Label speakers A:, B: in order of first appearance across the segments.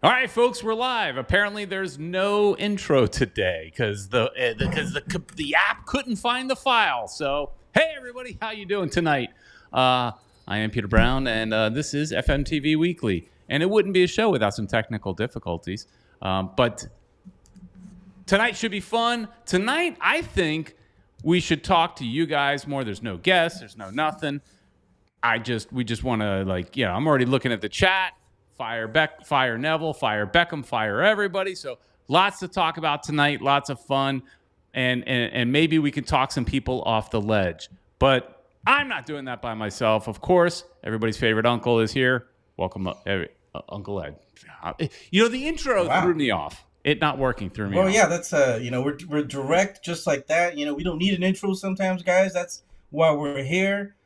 A: All right, folks, we're live. Apparently, there's no intro today because the app couldn't find the file. So, hey, everybody, how you doing tonight? I am Peter Brown, and this is FMTV Weekly. And it wouldn't be a show without some technical difficulties. But tonight should be fun. Tonight, I think we should talk to you guys more. There's no guests. There's no nothing. We just want to, I'm already looking at the chat. Fire Neville, fire Beckham, fire everybody. So lots to talk about tonight, lots of fun, and maybe we can talk some people off the ledge. But I'm not doing that by myself. Of course, everybody's favorite uncle is here. Welcome, Uncle Ed. The intro threw me off. It not working threw me off.
B: Well, yeah, that's, we're direct just like that. We don't need an intro sometimes, guys. That's why we're here.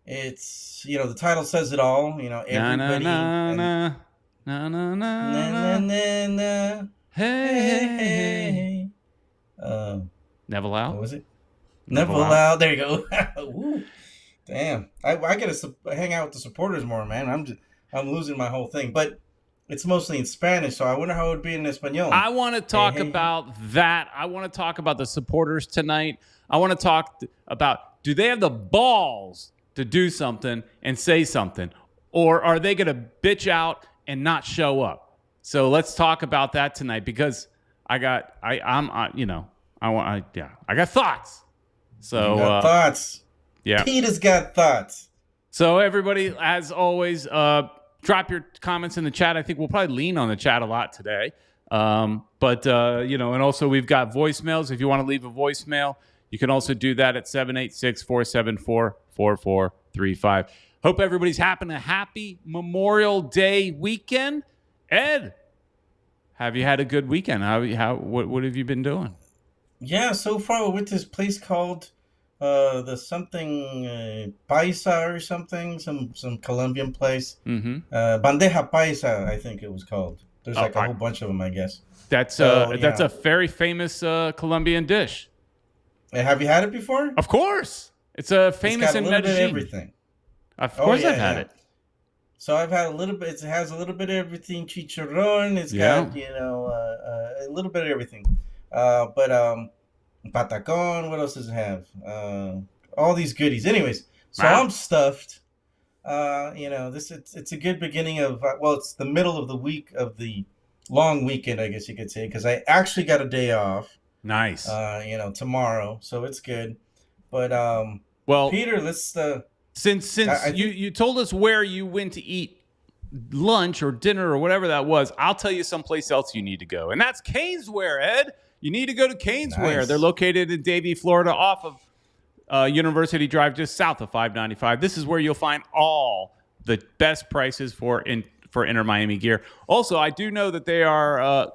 B: It's the title says it all. Everybody. Hey.
A: Neville out.
B: What was it? Neville out. There you go. Ooh, damn. I gotta hang out with the supporters more, man. I'm losing my whole thing, but it's mostly in Spanish, so I wonder how it would be in Espanol.
A: I want to talk about that. I want to talk about the supporters tonight. I want to talk about, do they have the balls to do something and say something, or are they going to bitch out and not show up? So let's talk about that tonight, because I got thoughts. So
B: you got thoughts.
A: Yeah,
B: Peter's got thoughts.
A: So everybody, as always, drop your comments in the chat. I think we'll probably lean on the chat a lot today. And also we've got voicemails. If you want to leave a voicemail, you can also do that at 786-474-4435. Hope everybody's having a happy Memorial Day weekend. Ed, have you had a good weekend? What have you been doing?
B: Yeah, so far we went to this place called the something Paisa or something, some Colombian place. Mm-hmm. Bandeja Paisa, I think it was called. There's a whole bunch of them, I guess.
A: That's a very famous Colombian dish.
B: Have you had it before?
A: Of course. It's a famous in Medellin.
B: Bit of everything.
A: Of course I've had it.
B: So I've had a little bit. It has a little bit of everything. Chicharrón. It's got, a little bit of everything. Patacón. What else does it have? All these goodies. Anyways, so wow. I'm stuffed. It's a good beginning of, it's the middle of the week of the long weekend, I guess you could say, because I actually got a day off.
A: Nice.
B: Tomorrow, so it's good. But Peter, let's
A: since you told us where you went to eat lunch or dinner or whatever that was, I'll tell you someplace else you need to go, and that's Canesware. Ed, you need to go to Canesware. Nice. They're located in Davie, Florida, off of University Drive, just south of 595. This is where you'll find all the best prices for Inter Miami gear. Also, I do know that they are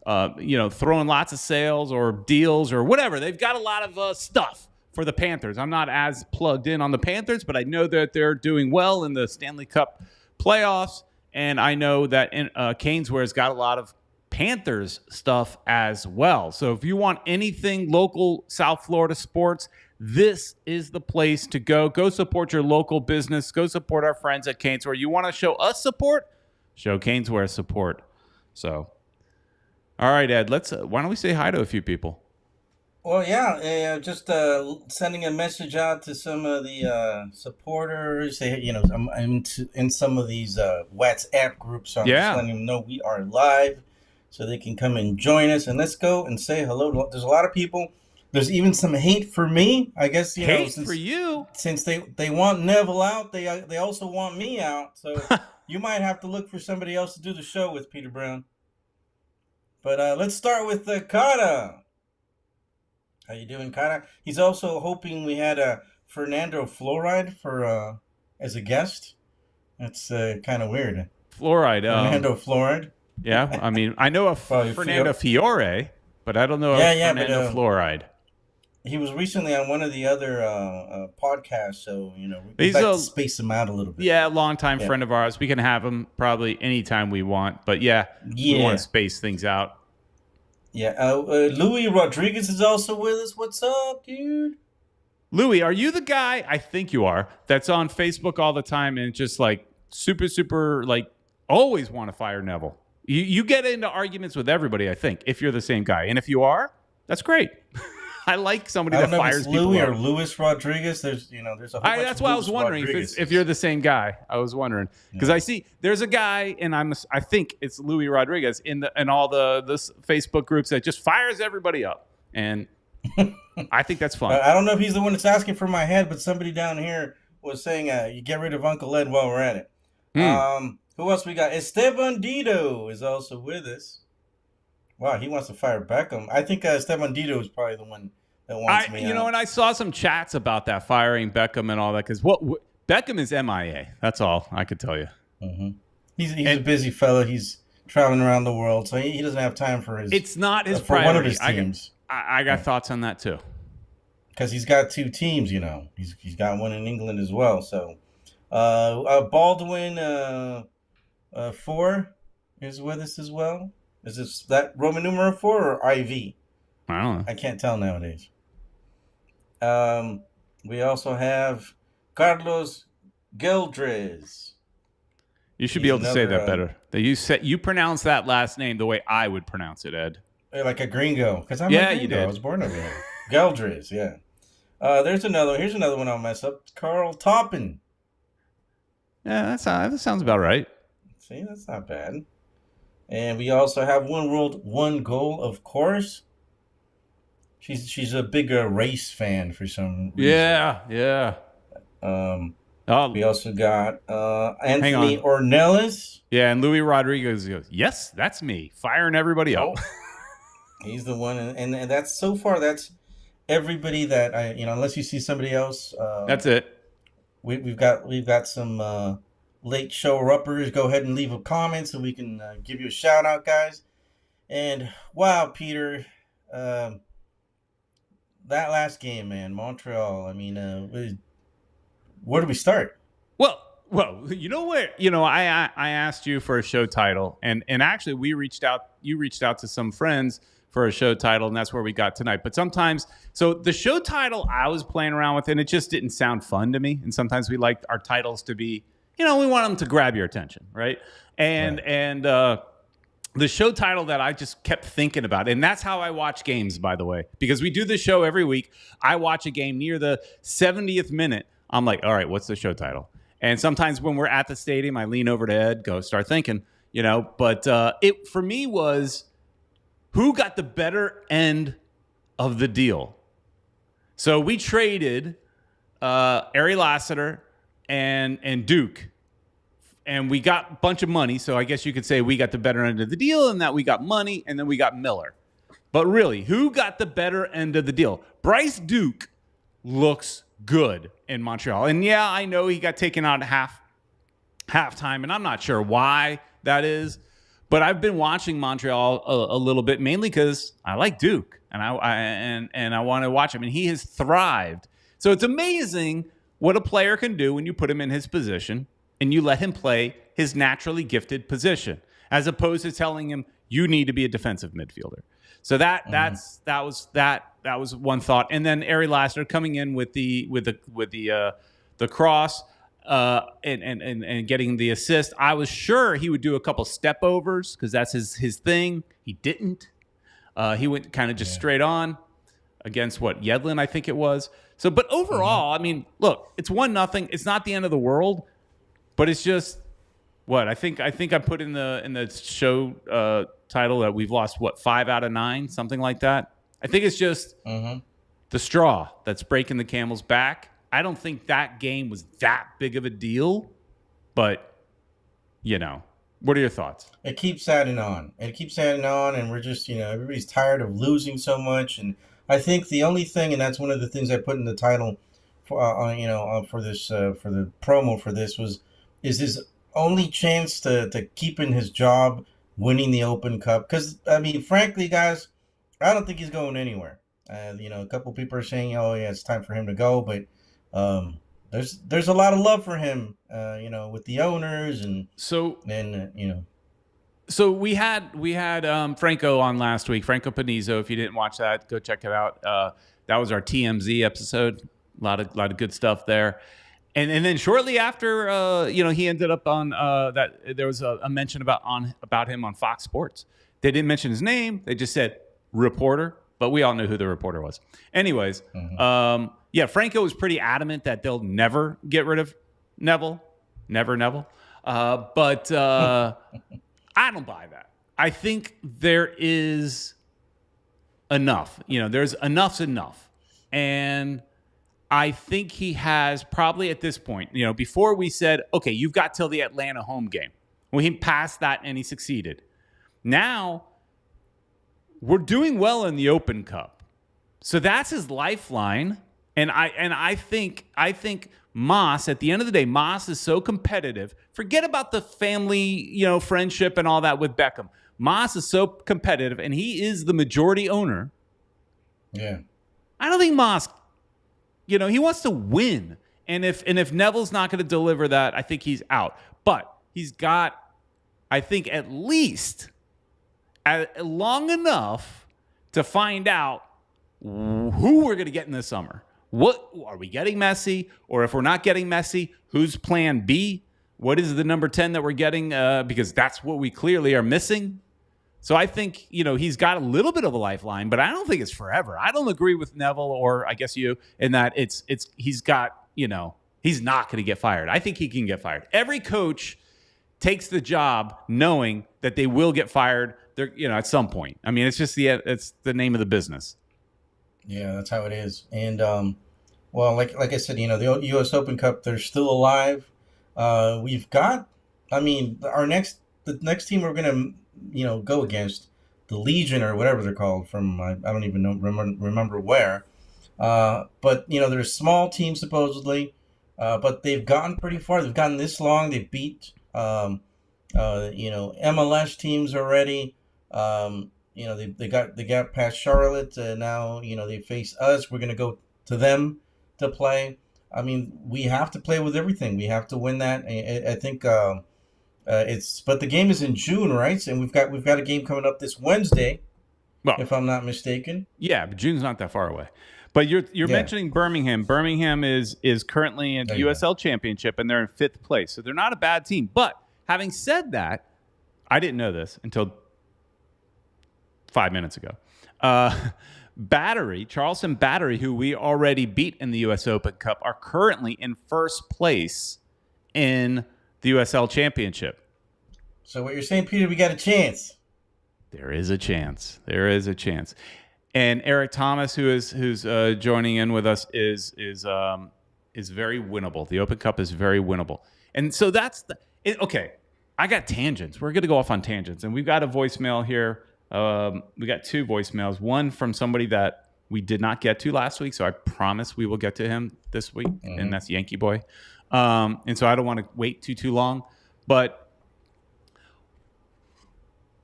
A: throwing lots of sales or deals or whatever. They've got a lot of stuff for the Panthers. I'm not as plugged in on the Panthers, but I know that they're doing well in the Stanley Cup playoffs, and I know that Canesware's got a lot of Panthers stuff as well. So if you want anything local South Florida sports, this is the place to go. Go support your local business. Go support our friends at Canesware. You want to show us support? Show Canesware support. So, all right, Ed, why don't we say hi to a few people?
B: Well, yeah, just sending a message out to some of the supporters. I'm in some of these WhatsApp groups, so I'm just letting them know we are live, so they can come and join us. And let's go and say hello. There's a lot of people. There's even some hate for me, I guess.
A: For you,
B: since they want Neville out, they also want me out. So you might have to look for somebody else to do the show with, Peter Brown. But let's start with Kata. How you doing, Kata? He's also hoping we had Fernando Fluoride for as a guest. That's kind of weird.
A: Fluoride.
B: Fernando Fluoride.
A: Yeah, I mean, I know of Fernando Fiore, but I don't know of Fernando Fluoride.
B: He was recently on one of the other podcasts, so we'd like to space him out a little bit.
A: Yeah, longtime friend of ours. We can have him probably anytime we want, but we want to space things out.
B: Yeah, Louis Rodriguez is also with us. What's up, dude?
A: Louis, are you the guy, I think you are, that's on Facebook all the time and just like super like always want to fire Neville. You get into arguments with everybody, I think, if you're the same guy. And if you are, that's great. I like somebody that fires people.
B: Louis or Luis Rodriguez. There's a whole bunch
A: that's why I was wondering if you're the same guy. I was wondering because I see there's a guy, and I think it's Louis Rodriguez in all the Facebook groups that just fires everybody up, and I think that's fun.
B: I don't know if he's the one that's asking for my head, but somebody down here was saying you get rid of Uncle Ed while we're at it. Who else we got? Esteban Dito is also with us. Wow, he wants to fire Beckham. I think Esteban Dito is probably the one that wants me.
A: And I saw some chats about that firing Beckham and all that because Beckham is MIA. That's all I could tell you.
B: Mm-hmm. He's a busy fella. He's traveling around the world, so he doesn't have time for his.
A: It's not his priority.
B: One of his teams.
A: I got thoughts on that too.
B: Because he's got 2 teams, he's got one in England as well. So, Baldwin 4 is with us as well. Is this that Roman numeral 4 or IV?
A: I don't know.
B: I can't tell nowadays. We also have Carlos Geldres.
A: You should be able to say that better. You pronounce that last name the way I would pronounce it, Ed.
B: Like a gringo. Because I'm a gringo.
A: You did.
B: I was born over here. Geldres, yeah. Here's another one I'll mess up. Carl Toppin.
A: Yeah, that sounds about right.
B: See, that's not bad. And we also have One World, One Goal, of course. She's a bigger race fan for some reason.
A: Yeah.
B: We also got Anthony Ornelas.
A: Yeah, and Louis Rodriguez goes, yes, that's me, firing everybody up.
B: He's the one, and that's so far. That's everybody that unless you see somebody else.
A: That's it.
B: We've got some late show-uppers. Go ahead and leave a comment so we can give you a shout out, guys. And wow, Peter, that last game, man, Montreal. I mean, where do we start?
A: Well, you know where? I asked you for a show title, and actually you reached out to some friends for a show title, and that's where we got tonight. But sometimes, so the show title I was playing around with, and it just didn't sound fun to me. And sometimes we like our titles to be, we want them to grab your attention, right? And the show title that I just kept thinking about, and that's how I watch games, by the way, because we do the show every week. I watch a game near the 70th minute. I'm like, all right, what's the show title? And sometimes when we're at the stadium, I lean over to Ed, start thinking, But it for me was, who got the better end of the deal? So we traded Ari Lassiter and Duke, and we got a bunch of money. So I guess you could say we got the better end of the deal, and that we got money, and then we got Miller. But really, who got the better end of the deal? Bryce Duke looks good in Montreal. And yeah, I know he got taken out at halftime, and I'm not sure why that is. But I've been watching Montreal a little bit, mainly because I like Duke, and I want to watch him, and he has thrived. So it's amazing what a player can do when you put him in his position and you let him play his naturally gifted position, as opposed to telling him you need to be a defensive midfielder. So that was one thought, and then Ari Lassiter coming in with the cross. And getting the assist. I was sure he would do a couple step overs because that's his thing. He didn't. He went kind of just straight on against Yedlin, I think it was. So, but overall, I mean, look, it's 1-0. It's not the end of the world, but it's just I think I put in the show title that we've lost 5 out of 9, something like that. I think it's just the straw that's breaking the camel's back. I don't think that game was that big of a deal, but, what are your thoughts?
B: It keeps adding on. And we're just, everybody's tired of losing so much. And I think the only thing, and that's one of the things I put in the title for this, for the promo for this is his only chance to keep in his job, winning the Open Cup. Because, I mean, frankly, guys, I don't think he's going anywhere. A couple people are saying, oh, yeah, it's time for him to go, but there's a lot of love for him, with the owners and
A: so So we had Franco on last week, Franco Panizo. If you didn't watch that, go check it out. That was our TMZ episode. A lot of good stuff there. And then shortly after, he ended up on that. There was a mention about him on Fox Sports. They didn't mention his name. They just said reporter, but we all knew who the reporter was. Anyways, Franco was pretty adamant that they'll never get rid of Neville. Never Neville. But I don't buy that. I think there is enough. There's enough's enough. And I think he has probably at this point, before we said, okay, you've got till the Atlanta home game. Well, he passed that and he succeeded. Now, we're doing well in the Open Cup. So that's his lifeline. And I think Moss, at the end of the day, Moss is so competitive. Forget about the family, friendship and all that with Beckham. Moss is so competitive, and he is the majority owner.
B: Yeah.
A: I don't think Moss, he wants to win. And if Neville's not going to deliver that, I think he's out. But he's got, I think, at least long enough to find out who we're going to get in the summer. What are we getting Messi? Or if we're not getting Messi, who's plan B? What is the number 10 that we're getting? Because that's what we clearly are missing. So I think, he's got a little bit of a lifeline, but I don't think it's forever. I don't agree with Neville, or I guess you, in that he's got, he's not going to get fired. I think he can get fired. Every coach takes the job knowing that they will get fired at some point. I mean, it's just it's the name of the business.
B: Yeah, that's how it is. And well, like I said, the U.S. Open Cup, they're still alive. We've got, the next team we're gonna go against, the Legion or whatever they're called, from I don't even know remember where. But they're a small team supposedly, but they've gotten pretty far. They've gotten this long. They beat MLS teams already. They got past Charlotte. Now they face us. We're gonna go to them to play. We have to play with everything. We have to win that. I think but the game is in June, right? And we've got a game coming up this Wednesday, if I'm not mistaken.
A: Yeah, but June's not that far away. But you're mentioning Birmingham. Birmingham is currently in the USL Championship, and they're in 5th place. So they're not a bad team. But having said that, I didn't know this until 5 minutes ago. Charleston Battery, who we already beat in the U.S. Open Cup, are currently in 1st place in the USL Championship.
B: So what you're saying, Peter, we got a chance.
A: There is a chance. And Eric Thomas, who's joining in with us, is very winnable. The Open Cup is very winnable. And so that's okay. I got tangents. We're going to go off on tangents, and we've got a voicemail here. We got 2 voicemails. One from somebody that we did not get to last week, so I promise we will get to him this week, and that's Yankee Boy. And so I don't want to wait too long. But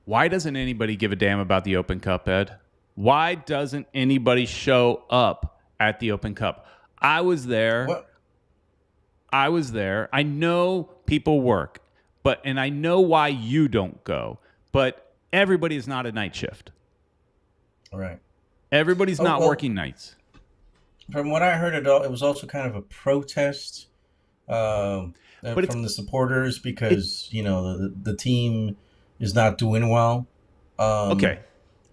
A: why doesn't anybody give a damn about the Open Cup, Ed? Why doesn't anybody show up at the Open Cup? I was there.
B: What?
A: I know people work, and I know why you don't go, but everybody is not a night shift.
B: All right.
A: Everybody's not working nights.
B: From what I heard, it was also kind of a protest from the supporters because, the team is not doing well.
A: Okay.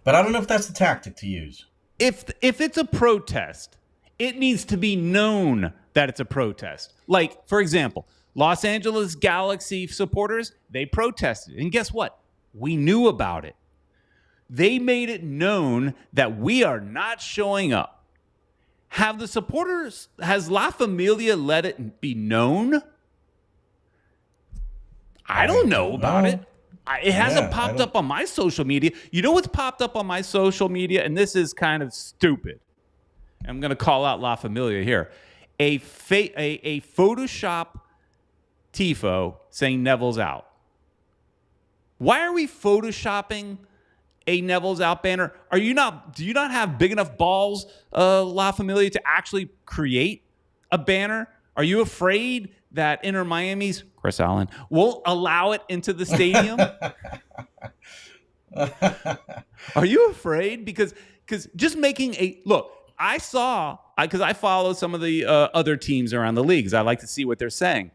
B: But I don't know if that's the tactic to use.
A: If it's a protest, it needs to be known that it's a protest. Like, for example, Los Angeles Galaxy supporters, they protested. And guess what? We knew about it. They made it known that we are not showing up. Have the supporters, has La Familia let it be known? I don't know about it. It hasn't popped up on my social media. You know what's popped up on my social media? And this is kind of stupid. I'm going to call out La Familia here. A Photoshop tifo saying Neville's out. Why are we photoshopping a Neville's out banner? Do you not have big enough balls, La Familia, to actually create a banner? Are you afraid that Inter Miami's Chris Allen won't allow it into the stadium? Are you afraid? Because just making look, I saw, because I follow some of the other teams around the leagues. I like to see what they're saying.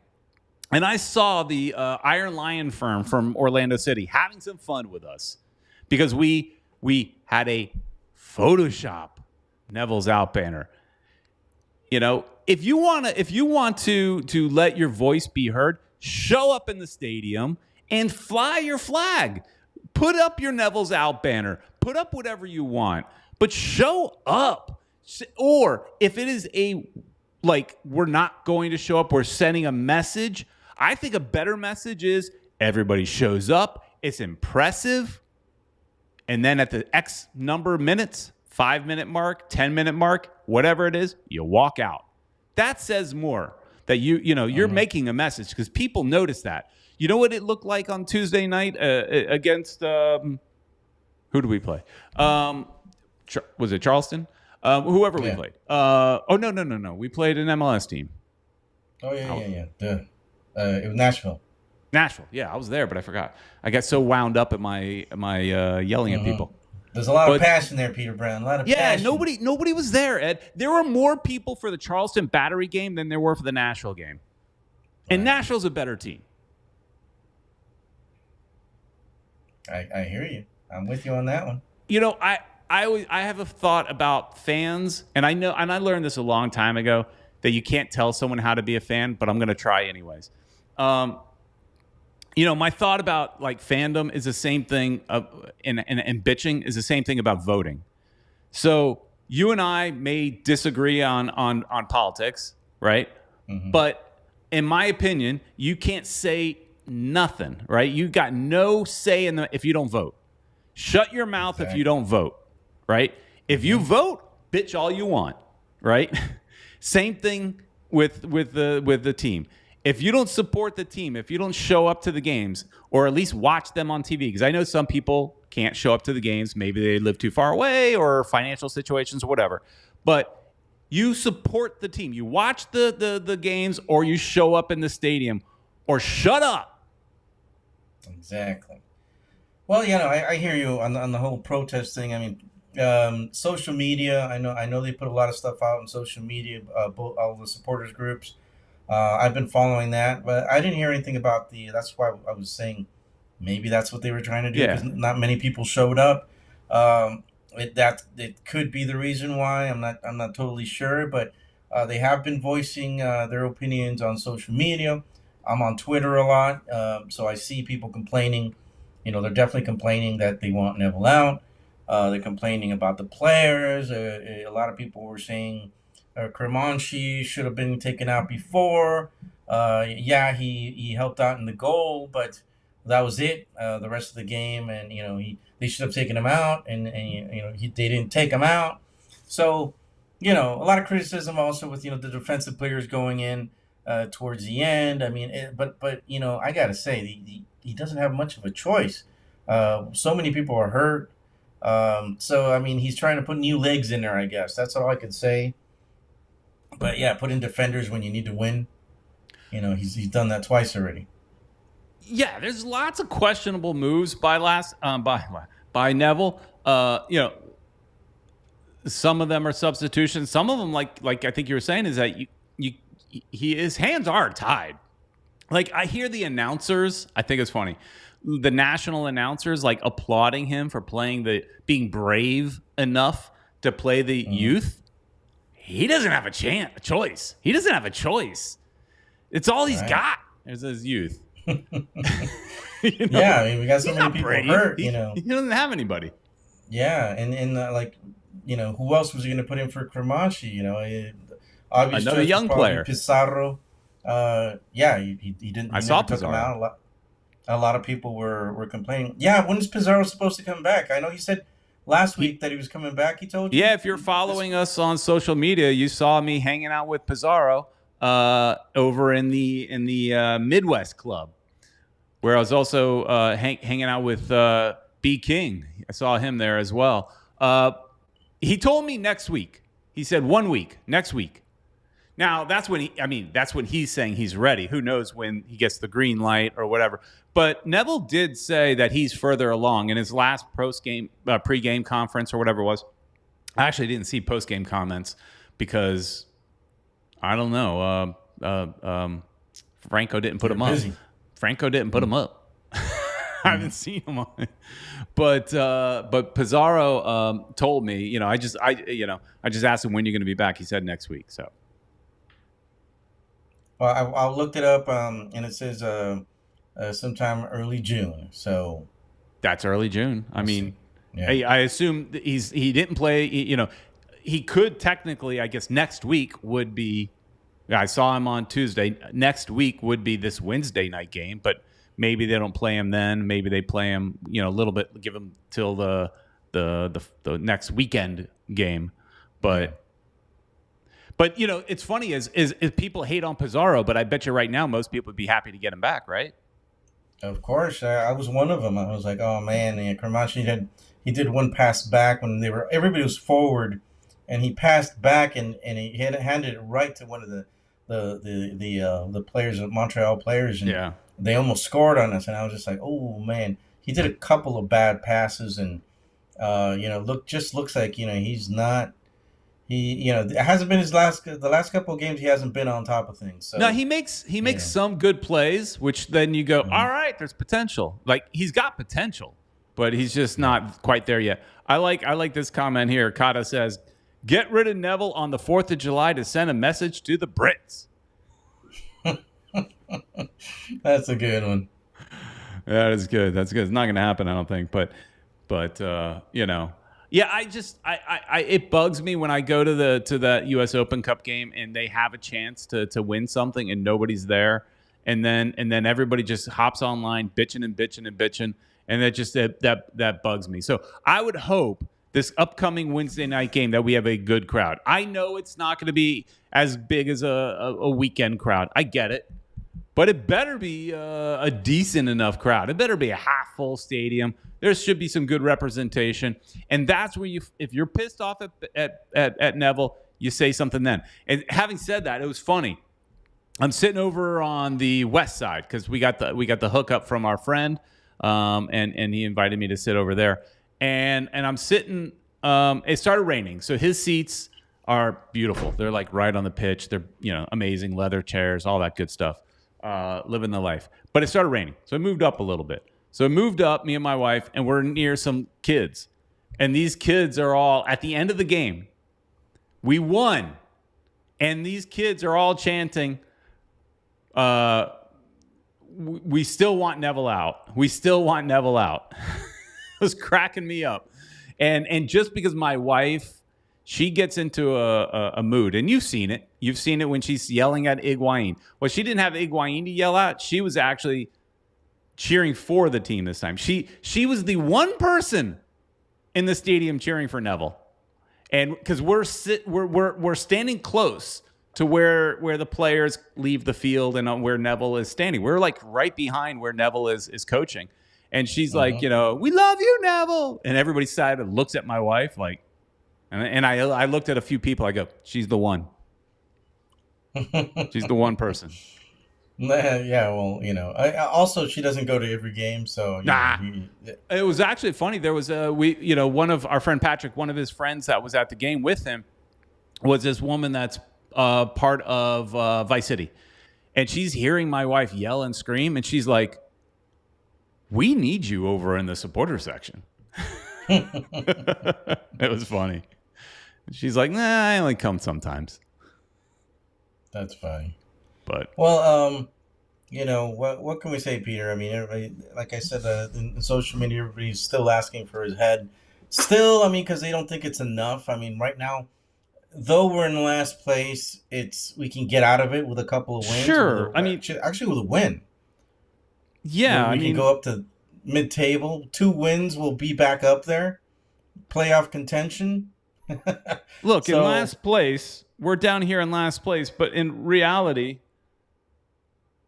A: And I saw the Iron Lion firm from Orlando City having some fun with us because we had a Photoshop Neville's out banner. You know, if you want to let your voice be heard, show up in the stadium and fly your flag. Put up your Neville's out banner. Put up whatever you want, but show up. Or if it is we're not going to show up, we're sending a message. I think a better message is everybody shows up. It's impressive. And then at the X number of minutes, 5-minute mark, 10-minute mark, whatever it is, you walk out. That says more that you're making a message because people notice that. You know what it looked like on Tuesday night against who did we play? Was it Charleston? Whoever we played. No. We played an MLS team.
B: Oh yeah. It was Nashville.
A: Nashville. Yeah, I was there, but I forgot. I got so wound up at my yelling at people.
B: There's a lot of passion there, Peter Brown. A lot of passion.
A: Nobody was there, Ed. There were more people for the Charleston Battery game than there were for the Nashville game. And Nashville's a better team.
B: I hear you. I'm with you on that one.
A: You know, I have a thought about fans, and I learned this a long time ago that you can't tell someone how to be a fan, but I'm going to try anyways. My thought about fandom is the same thing, and bitching is the same thing about voting. So you and I may disagree on politics, right? Mm-hmm. But in my opinion, you can't say nothing, right? You got no say if you don't vote. Shut your mouth if you don't vote, right? If you vote, bitch all you want, right? Same thing with the team. If you don't support the team, if you don't show up to the games, or at least watch them on TV, because I know some people can't show up to the games. Maybe they live too far away or financial situations or whatever. But you support the team. You watch the games, or you show up in the stadium, or shut up.
B: Exactly. Well, I hear you on the whole protest thing. I mean, social media. I know they put a lot of stuff out on social media. All the supporters groups. I've been following that, but I didn't hear anything about that's why I was saying maybe that's what they were trying to do. Yeah. Not many people showed up. It could be the reason why. I'm not totally sure, but they have been voicing their opinions on social media. I'm on Twitter a lot, so I see people complaining. They're definitely complaining that they want Neville out. They're complaining about the players. A lot of people were saying Cremonchi should have been taken out before. He helped out in the goal, but that was it. The rest of the game, and they should have taken him out, and they didn't take him out. So a lot of criticism also with the defensive players going in towards the end. I mean, but I gotta say he doesn't have much of a choice. So many people are hurt. So I mean, he's trying to put new legs in there. I guess that's all I could say. But yeah, put in defenders when you need to win. He's done that twice already.
A: Yeah, there's lots of questionable moves by Neville. Some of them are substitutions. Some of them, like I think you were saying, is that his hands are tied. I hear the announcers. I think it's funny. The national announcers applauding him for being brave enough to play the youth. He doesn't have a choice. He doesn't have a choice. It's all he's got. There's his youth.
B: Yeah, I mean, we got so many people hurt.
A: He doesn't have anybody.
B: Yeah, and who else was he going to put in for Cremonchi? Obviously
A: another young player,
B: Pizarro. He didn't.
A: I saw Pizarro.
B: Him out. A lot of people were complaining. Yeah, when is Pizarro supposed to come back? I know he said last week that he was coming back. He told you.
A: Yeah, if you're following us on social media, you saw me hanging out with Pizarro over in the Midwest Club, where I was also hanging out with B. King. I saw him there as well. He told me next week. He said 1 week, next week. Now, that's when he's saying he's ready. Who knows when he gets the green light or whatever. But Neville did say that he's further along in his last pregame conference or whatever it was. I actually didn't see post-game comments because I don't know. Franco didn't put him up. Franco didn't put him up. I haven't seen him on it. But Pizarro told me, I just asked him when you're going to be back. He said next week. So,
B: well, I looked it up, and it says sometime early June. So
A: that's early June. I mean, I assume he didn't play. He could technically, I guess, next week would be. I saw him on Tuesday. Next week would be this Wednesday night game, but maybe they don't play him then. Maybe they play him, a little bit, give him till the next weekend game. But it's funny is people hate on Pizarro, but I bet you right now most people would be happy to get him back, right?
B: Of course, I was one of them. I was like, oh man, Cremaschi did one pass back when everybody was forward, and he passed back and he handed it right to one of the players, the Montreal players, and they almost scored on us. And I was just like, oh man, he did a couple of bad passes, and looks like he's not. It hasn't been the last couple of games. He hasn't been on top of things. So
A: no, he makes some good plays, which then you go, all right, there's potential. Like he's got potential, but he's just not quite there yet. I like this comment here. Kata says, "Get rid of Neville on the 4th of July to send a message to the Brits."
B: That's a good one.
A: That is good. That's good. It's not going to happen, I don't think. But yeah. It bugs me when I go to that U.S. Open Cup game and they have a chance to win something and nobody's there, and then everybody just hops online bitching, and that bugs me. So I would hope this upcoming Wednesday night game that we have a good crowd. I know it's not going to be as big as a weekend crowd. I get it. But it better be a decent enough crowd. It better be a half-full stadium. There should be some good representation. And that's where if you're pissed off at Neville, you say something then. And having said that, it was funny. I'm sitting over on the west side because we got the hookup from our friend, and he invited me to sit over there. And I'm sitting. It started raining, so his seats are beautiful. They're like right on the pitch. They're amazing leather chairs, all that good stuff. Living the life. But it started raining, so I moved up a little bit. So I moved up, me and my wife, and we're near some kids. And these kids are all, at the end of the game, we won. And these kids are all chanting, we still want Neville out. We still want Neville out. It was cracking me up. And just because my wife, she gets into a mood, and you've seen it. You've seen it when she's yelling at Higuain. Well, she didn't have Higuain to yell at. She was actually cheering for the team this time. She was the one person in the stadium cheering for Neville, and because we're standing close to where the players leave the field and where Neville is standing. We're like right behind where Neville is coaching, and she's like, we love you, Neville, and everybody side looks at my wife like. And I looked at a few people. I go, she's the one. She's the one person.
B: Yeah, well, also she doesn't go to every game, so
A: It was actually funny. There was one of our friend Patrick, one of his friends that was at the game with him, was this woman that's part of Vice City, and she's hearing my wife yell and scream, and she's like, "We need you over in the supporter section." It was funny. She's like, nah, I only come sometimes.
B: That's funny.
A: But
B: well, what can we say, Peter? I mean, everybody, like I said, in social media, everybody's still asking for his head. Still, because they don't think it's enough. I mean, right now, though we're in last place, we can get out of it with a couple of wins.
A: Sure,
B: actually with a win.
A: Yeah,
B: we can go up to mid-table. 2 wins, we'll be back up there. Playoff contention.
A: Look, in last place, we're down here in last place, but in reality,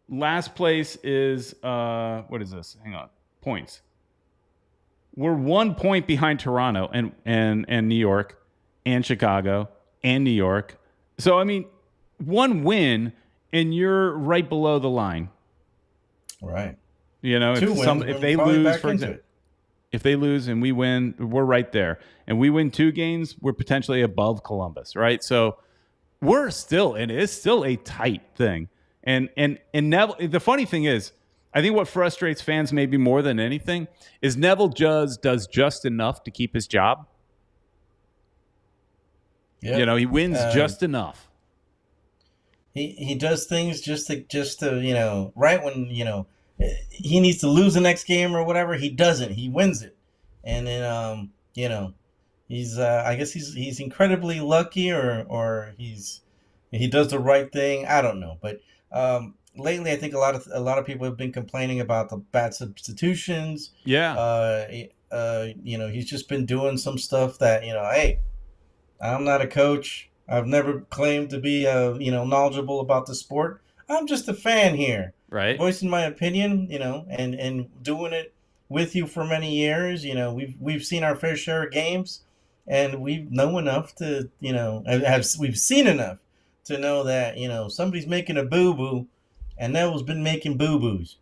A: last place is what is this? Hang on. Points. We're 1 point behind Toronto and New York and Chicago and New York. So 1 win and you're right below the line.
B: Right.
A: If they lose, for example, If they lose and we win, we're right there. And we win 2 games, we're potentially above Columbus, right? So it is still a tight thing. And Neville, the funny thing is, I think what frustrates fans maybe more than anything is Neville does just enough to keep his job. Yep. He wins just enough.
B: He does things just to right when he needs to lose the next game or whatever, he doesn't. He wins it, and then he's I guess he's incredibly lucky or he does the right thing. I don't know, but lately I think a lot of people have been complaining about the bad substitutions.
A: Yeah.
B: He's just been doing some stuff that hey, I'm not a coach. I've never claimed to be knowledgeable about the sport. I'm just a fan here,
A: right?
B: Voicing my opinion, and doing it with you for many years. We've seen our fair share of games, and we know enough to we've seen enough to know that somebody's making a boo boo, and Neville's been making boo boos.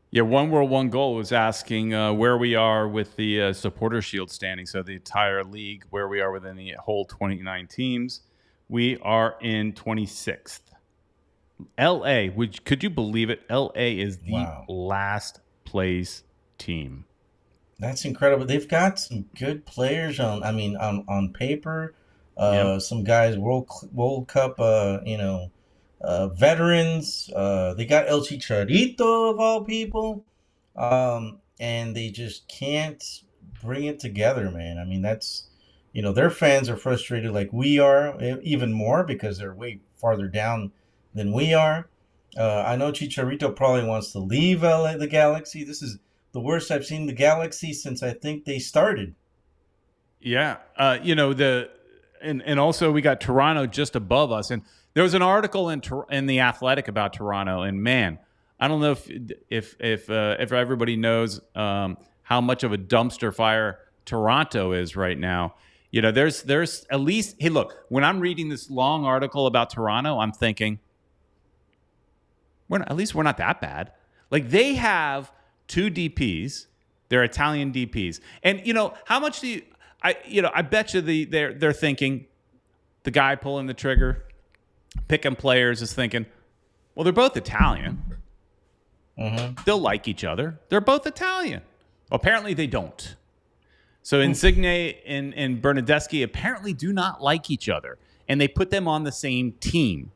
A: Yeah, One World, One Goal was asking where we are with the supporter shield standing. So the entire league, where we are within the whole 29 teams. We are in 26th. LA, could you believe it? LA is the last place team.
B: That's incredible. They've got some good players on paper. Some guys World Cup veterans. They got El Chicharito of all people, and they just can't bring it together, man. I mean, that's their fans are frustrated like we are, even more because they're way farther down than we are. I know Chicharito probably wants to leave the Galaxy. This is the worst I've seen the Galaxy since I think they started.
A: Yeah, and also we got Toronto just above us, and there was an article in the Athletic about Toronto, and man, I don't know if everybody knows how much of a dumpster fire Toronto is right now. There's at least, hey, look, when I'm reading this long article about Toronto, I'm thinking, we're not that bad. Like, they have 2 DPs, they're Italian DPs, and how much do you? I bet you they're thinking, the guy pulling the trigger, picking players is thinking, well, they're both Italian.
B: Mm-hmm.
A: They'll like each other. They're both Italian. Well, apparently they don't. So Insigne and Bernardeschi apparently do not like each other, and they put them on the same team.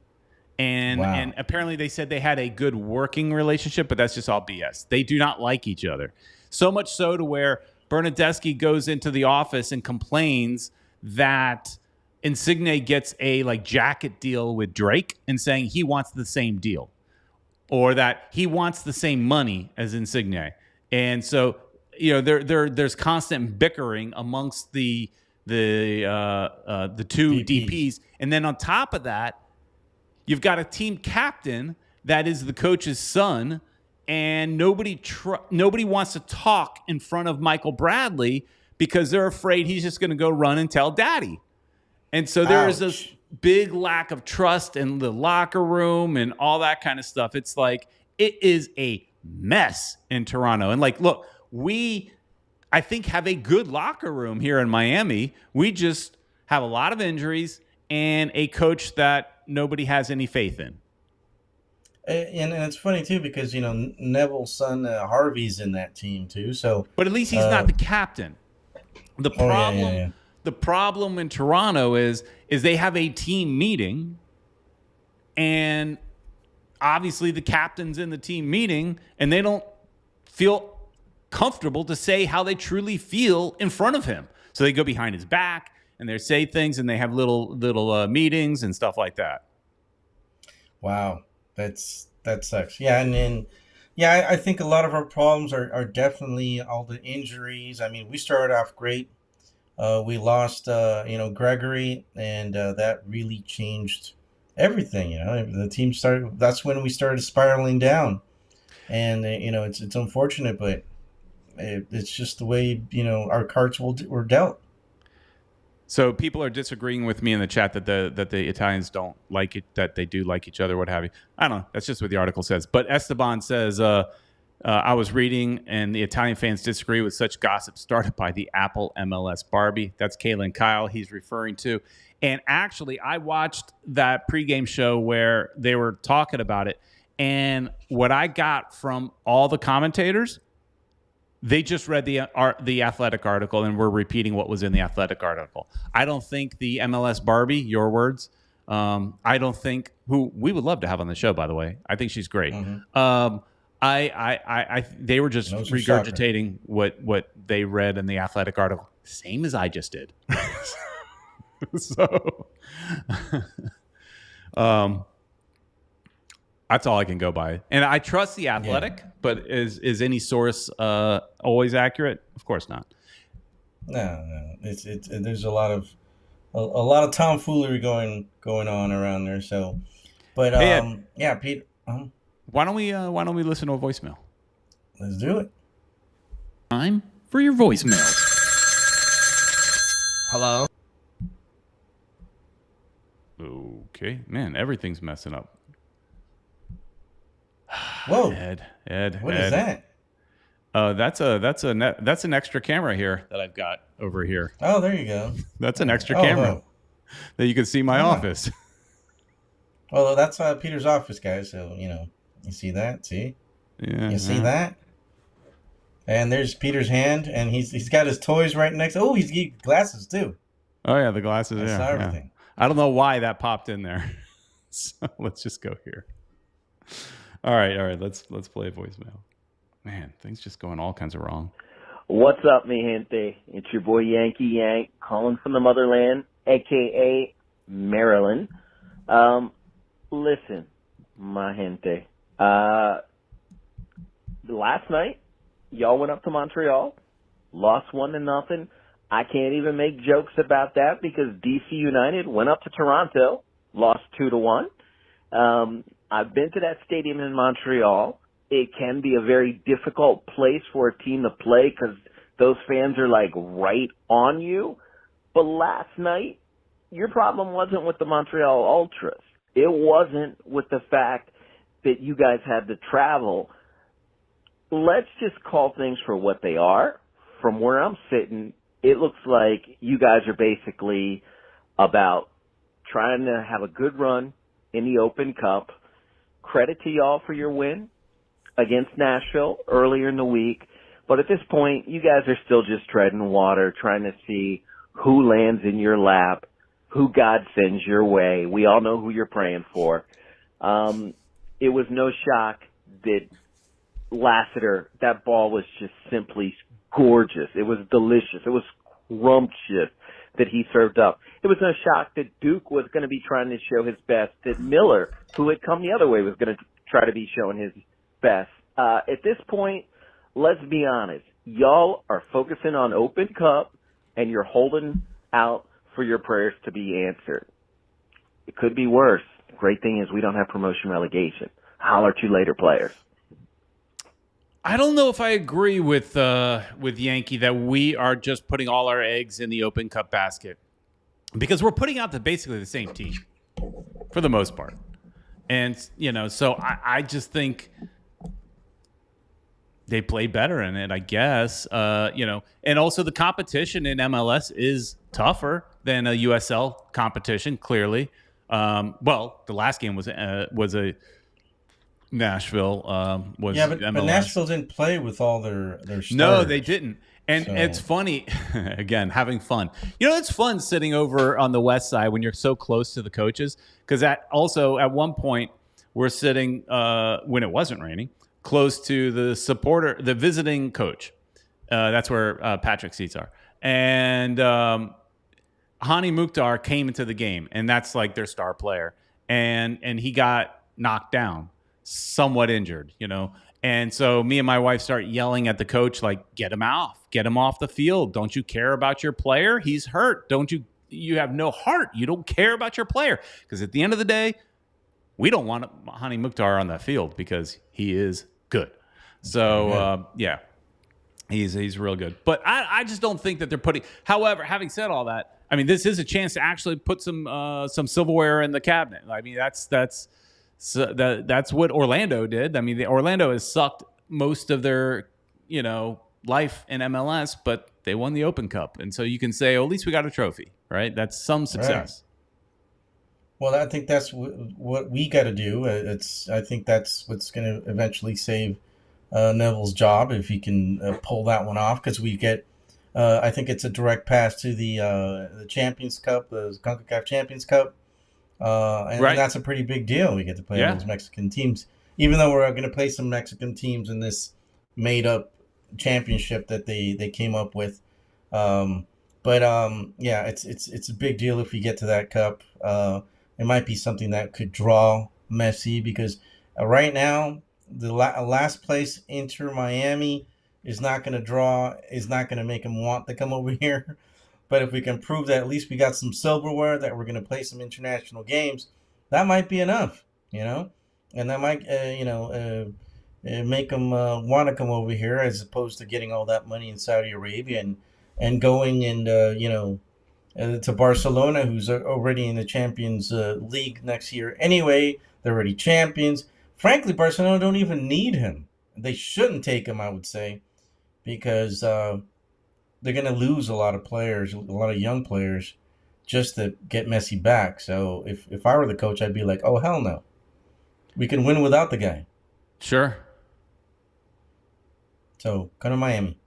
A: And apparently they said they had a good working relationship, but that's just all BS. They do not like each other. So much so to where Bernardeschi goes into the office and complains that Insigne gets a jacket deal with Drake and saying he wants the same deal, or that he wants the same money as Insigne. And so, there's constant bickering amongst the 2 DPs. And then on top of that, you've got a team captain that is the coach's son, and nobody wants to talk in front of Michael Bradley because they're afraid he's just going to go run and tell daddy. And so there is this big lack of trust in the locker room and all that kind of stuff. It's like, it is a mess in Toronto. And look, I think, have a good locker room here in Miami. We just have a lot of injuries and a coach that nobody has any faith in.
B: And it's funny too because Neville's son Harvey's in that team too. So,
A: but at least he's not the captain. The problem, the problem in Toronto is they have a team meeting, and obviously the captain's in the team meeting, and they don't feel comfortable to say how they truly feel in front of him. So they go behind his back and they say things, and they have little meetings and stuff like that.
B: Wow. That sucks. Yeah, and then I think a lot of our problems are definitely all the injuries. I mean, we started off great. We lost Gregory, and that really changed everything. The team started. That's when we started spiraling down, and it's unfortunate, but it's just the way our cards were dealt.
A: So people are disagreeing with me in the chat that the Italians don't like it, that they do like each other, what have you. I don't know. That's just what the article says. But Esteban says I was reading, and the Italian fans disagree with such gossip started by the Apple MLS Barbie. That's Kaylin Kyle he's referring to. And actually, I watched that pregame show where they were talking about it. And what I got from all the commentators, they just read the Athletic article and were repeating what was in the Athletic article. I don't think the MLS Barbie, your words, I don't think, who we would love to have on the show, by the way. I think she's great. Mm-hmm. They were just regurgitating what they read in the Athletic article, same as I just did. So, that's all I can go by. And I trust the Athletic, but is any source always accurate? Of course not.
B: No. There's a lot of tomfoolery going on around there. So, but yeah, Pete.
A: Why don't we listen to a voicemail?
B: Let's do it.
A: Time for your voicemail.
C: Hello.
A: Okay, man, everything's messing up.
B: Whoa,
A: Ed.
B: What is that?
A: That's an extra camera here that I've got over here.
B: Oh, there you go.
A: That's an extra camera that you can see my office.
B: Well, that's Peter's office, guys. So you see that? See?
A: Yeah.
B: You see that? And there's Peter's hand, and he's got his toys right next. Oh, he's got glasses too.
A: Oh yeah, the glasses.
B: I saw everything.
A: I don't know why that popped in there. So let's just go here. All right. Let's play a voicemail. Man, things just going all kinds of wrong.
D: What's up, mi gente? It's your boy Yankee Yank calling from the motherland, a.k.a. Maryland. Listen, my gente. Last night, y'all went up to Montreal, lost 1-0. I can't even make jokes about that because DC United went up to Toronto, lost 2-1. I've been to that stadium in Montreal. It can be a very difficult place for a team to play because those fans are like right on you. But last night, your problem wasn't with the Montreal Ultras. It wasn't with the fact that you guys had to travel. Let's just call things for what they are. From where I'm sitting, it looks like you guys are basically about trying to have a good run in the Open Cup. Credit to y'all for your win against Nashville earlier in the week. But at this point, you guys are still just treading water, trying to see who lands in your lap, who God sends your way. We all know who you're praying for. It was no shock that Lassiter, that ball was just simply gorgeous. It was delicious. It was scrumptious that he served up. It was no shock that Duke was going to be trying to show his best, that Miller, who had come the other way, was going to try to be showing his best. At this point, let's be honest. Y'all are focusing on Open Cup, and you're holding out for your prayers to be answered. It could be worse. The great thing is we don't have promotion relegation. Holler at you later, players.
A: I don't know if I agree with Yankee that we are just putting all our eggs in the Open Cup basket, because we're putting out basically the same team for the most part. And, so I just think they play better in it, I guess, and also the competition in MLS is tougher than a USL competition, clearly. Well, the last game was a Nashville was
B: but
A: MLS.
B: Nashville didn't play with all their starters.
A: No, they didn't. And it's funny, again, having fun. It's fun sitting over on the west side when you're so close to the coaches, because at one point we're sitting when it wasn't raining close to the visiting coach. That's where Patrick's seats are. And Hani Mukhtar came into the game, and that's like their star player. And he got knocked down, somewhat injured, And so me and my wife start yelling at the coach, like, get him off the field. Don't you care about your player? He's hurt. You have no heart. You don't care about your player. Because at the end of the day, we don't want Hani Mukhtar on that field because he is good. So, he's real good. But I just don't think that they're putting – however, having said all that, I mean, this is a chance to actually put some silverware in the cabinet. I mean, that's what Orlando did. I mean, Orlando has sucked most of their, life in MLS, but they won the Open Cup. And so you can say, oh, at least we got a trophy, right? That's some success.
B: Right. Well, I think that's what we got to do. I think that's what's going to eventually save Neville's job if he can pull that one off, because we get, I think it's a direct pass to the Champions Cup, the CONCACAF Champions Cup. And that's a pretty big deal. We get to play those Mexican teams, even though we're going to play some Mexican teams in this made-up championship that they came up with. It's a big deal if we get to that cup. It might be something that could draw Messi, because right now the last place Inter Miami is not going to make him want to come over here. But if we can prove that at least we got some silverware, that we're going to play some international games, that might be enough, and that might, make them want to come over here, as opposed to getting all that money in Saudi Arabia and going and, to Barcelona, who's already in the Champions League next year. Anyway, they're already champions. Frankly, Barcelona don't even need him. They shouldn't take him, I would say, because they're going to lose a lot of players, a lot of young players, just to get Messi back. So if I were the coach, I'd be like, oh, hell no. We can win without the guy.
A: Sure.
B: So come to Miami.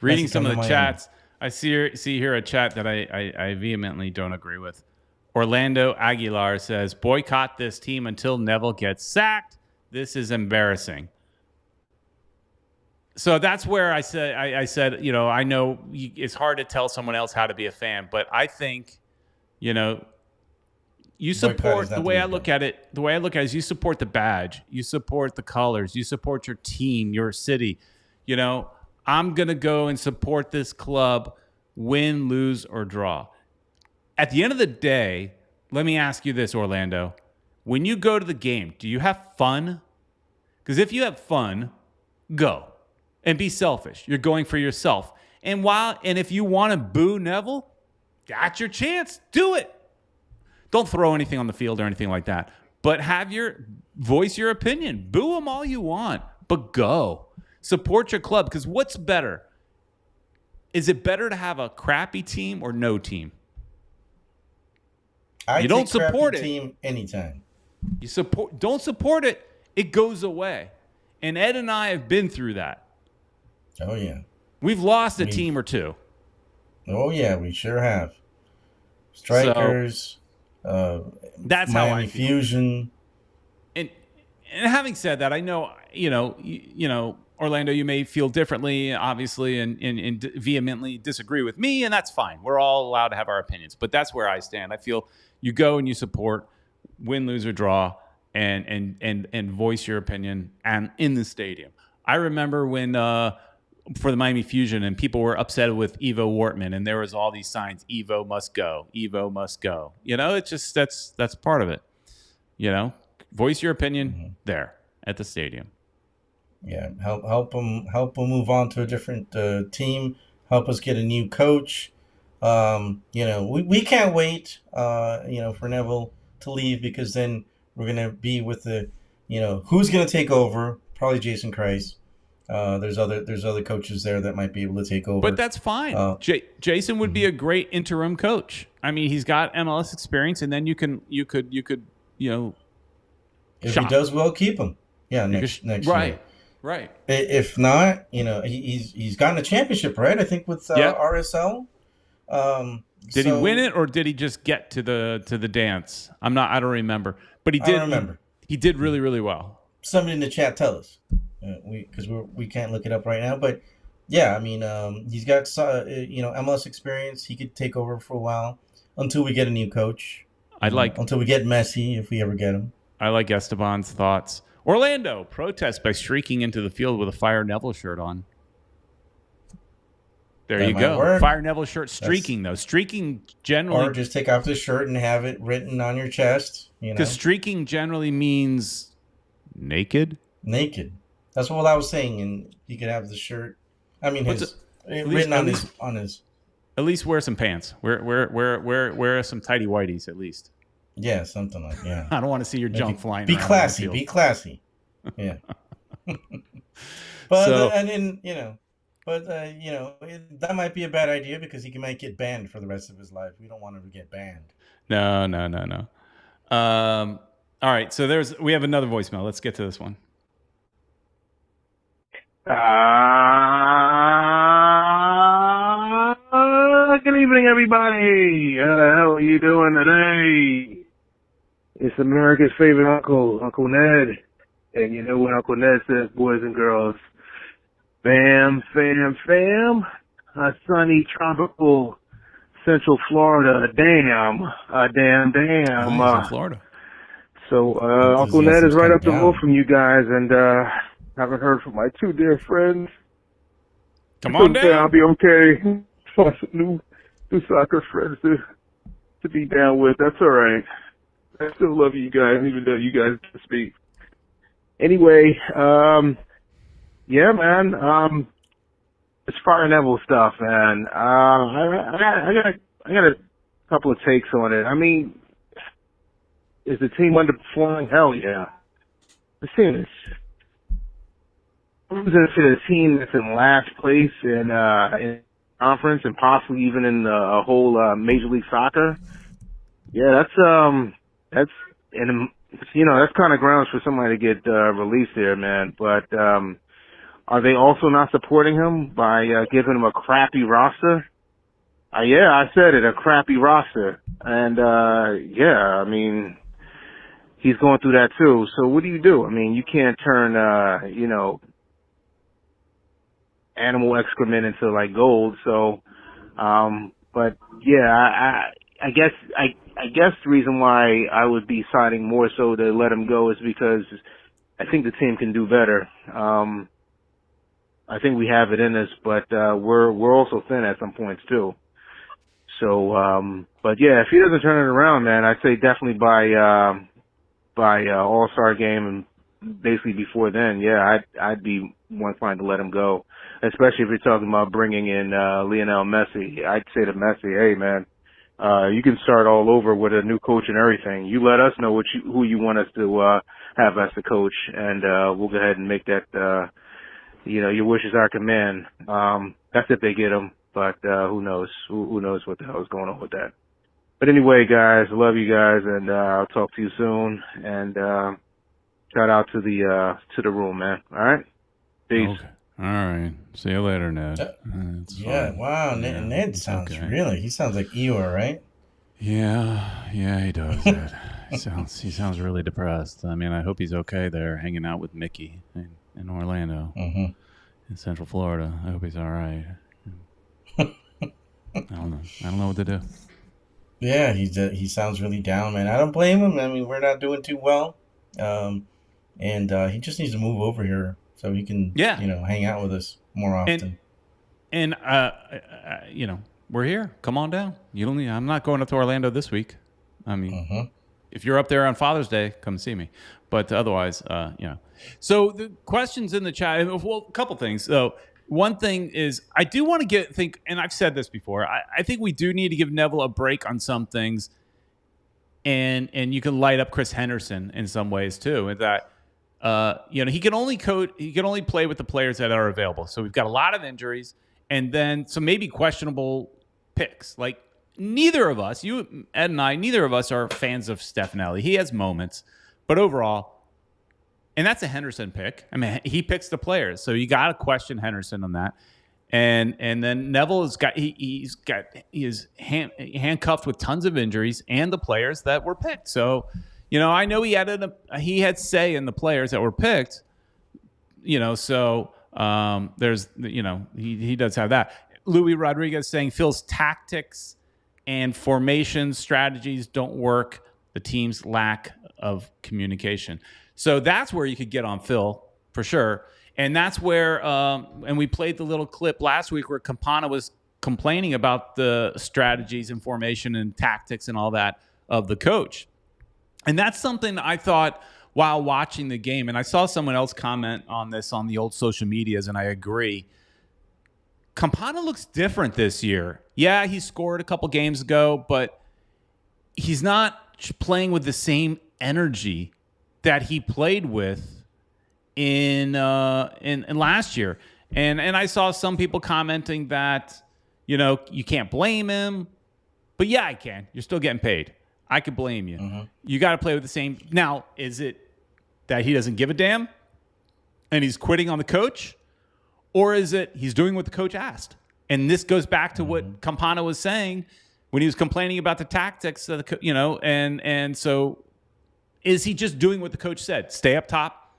A: Reading some of the chats, I see here a chat that I vehemently don't agree with. Orlando Aguilar says, boycott this team until Neville gets sacked. This is embarrassing. So that's where I said, I know it's hard to tell someone else how to be a fan, but I think, you support, the way I look at it is you support the badge, you support the colors, you support your team, your city. I'm going to go and support this club, win, lose, or draw. At the end of the day, let me ask you this, Orlando. When you go to the game, do you have fun? Because if you have fun, go. And be selfish. You're going for yourself. And if you want to boo Neville, that's your chance. Do it. Don't throw anything on the field or anything like that. But voice your opinion. Boo him all you want. But go. Support your club. Because what's better? Is it better to have a crappy team or no team?
B: You don't support it. Team anytime.
A: Don't support it. It goes away. And Ed and I have been through that.
B: Oh, yeah.
A: We've lost a team or two.
B: Oh, yeah, we sure have. Strikers,
A: that's
B: Miami
A: how I feel.
B: Fusion.
A: And having said that, I know, Orlando, you may feel differently, obviously, and vehemently disagree with me, and that's fine. We're all allowed to have our opinions. But that's where I stand. I feel you go and you support, win, lose, or draw, and voice your opinion and in the stadium. I remember when for the Miami Fusion, and people were upset with Ivo Wortman, and there was all these signs: Ivo must go, Ivo must go. It's just that's part of it. Voice your opinion there at the stadium.
B: Yeah, help them move on to a different team. Help us get a new coach. We can't wait. For Neville to leave, because then we're gonna be with the, who's gonna take over? Probably Jason Kreis. There's other coaches there that might be able to take over.
A: But that's fine. Jason would be a great interim coach. I mean, he's got MLS experience, and then you could.
B: If he does well, keep him. Yeah, next year.
A: Right.
B: If not, he's gotten a championship, right? I think with RSL.
A: Did he win it, or did he just get to the dance? I don't remember. But he did.
B: I don't remember.
A: He did really, really well.
B: Somebody in the chat tell us, because we can't look it up right now. But yeah, I mean, he's got MLS experience. He could take over for a while until we get a new coach. Until we get Messi, if we ever get him.
A: I like Esteban's thoughts. Orlando protests by streaking into the field with a Fire Neville shirt on. There you go.
B: Work.
A: Fire Neville shirt streaking, though. Streaking generally...
B: Or just take off the shirt and have it written on your chest.
A: Because streaking generally means naked?
B: Naked. That's what I was saying. And you could have the shirt... I mean, written on his...
A: At least wear some pants. Wear some tighty whities, at least.
B: Yeah, something like that. Yeah.
A: I don't want to see your junk flying
B: around. Be classy. Yeah. But
A: So-
B: and then that might be a bad idea because might get banned for the rest of his life. We don't want him to get banned.
A: No. All right, so we have another voicemail. Let's get to this one.
C: Good evening, everybody. How the hell are you doing today? It's America's favorite uncle, Uncle Ned. And you know what Uncle Ned says, boys and girls? Fam. A sunny, tropical Central Florida. Damn.
A: Nice, in Florida.
C: So, Uncle Ned is right up the road from you guys, and haven't heard from my two dear friends.
A: Come on down.
C: I'll be okay. Find some new soccer friends to be down with. That's all right. I still love you guys, even though you guys don't speak. Anyway, yeah, man. It's Fire Neville stuff, man. I got a couple of takes on it. I mean, is the team underperforming? Hell yeah. The team is losing to the team that's in last place in conference and possibly even in the whole Major League Soccer. Yeah, that's kind of grounds for somebody to get released there, man. But are they also not supporting him by giving him a crappy roster? Yeah, I said it, a crappy roster. And yeah, I mean, he's going through that too. So what do you do? I mean, you can't turn animal excrement into like gold. So but yeah, I guess the reason why I would be signing more so to let him go is because I think the team can do better. I think we have it in us, but we're also thin at some points too. So, but yeah, if he doesn't turn it around, man, I'd say definitely by All-Star game and basically before then, yeah, I'd be more inclined to let him go. Especially if you're talking about bringing in Lionel Messi. I'd say to Messi, hey man, you can start all over with a new coach and everything. You let us know who you want us to have as the coach, and we'll go ahead and make that. Your wish is our command. That's if they get him, but who knows? Who knows what the hell is going on with that? But anyway, guys, I love you guys, and I'll talk to you soon. And shout out to the room, man. All right, peace.
A: Okay. All right. See you later, Ned.
B: Yeah, fine. Wow. Yeah, Ned sounds okay. He sounds like Eeyore, right?
A: Yeah, he does. He sounds really depressed. I mean, I hope he's okay there hanging out with Mickey in Orlando, in Central Florida. I hope he's all right. I don't know what to do.
B: Yeah, he sounds really down, man. I don't blame him. I mean, we're not doing too well. And he just needs to move over here so he can, hang out with us more often.
A: And we're here. Come on down. I'm not going to Orlando this week. I mean, if you're up there on Father's Day, come see me. But otherwise, So the questions in the chat. Well, a couple things. So one thing is, I do want to think, and I've said this before. I think we do need to give Neville a break on some things, and you can light up Chris Henderson in some ways too. In that. He can only play with the players that are available. So we've got a lot of injuries and then some maybe questionable picks. Like neither of us, you, Ed and I, neither of us are fans of Stefanelli. He has moments, but overall, and that's a Henderson pick. I mean, he picks the players. So you got to question Henderson on that. And then Neville he is handcuffed with tons of injuries and the players that were picked. So, I know he had say in the players that were picked, so there's, he does have that. Louis Rodriguez saying Phil's tactics and formation strategies don't work. The team's lack of communication. So that's where you could get on Phil for sure. And that's where, and we played the little clip last week where Campana was complaining about the strategies and formation and tactics and all that of the coach. And that's something that I thought while watching the game, and I saw someone else comment on this on the old social medias, and I agree. Campana looks different this year. Yeah, he scored a couple games ago, but he's not playing with the same energy that he played with in last year. And I saw some people commenting that, you can't blame him. But yeah, I can. You're still getting paid. I could blame you. Mm-hmm. You got to play with the same. Now, is it that he doesn't give a damn and he's quitting on the coach? Or is it he's doing what the coach asked? And this goes back to what Campana was saying when he was complaining about the tactics of the, and so is he just doing what the coach said? Stay up top.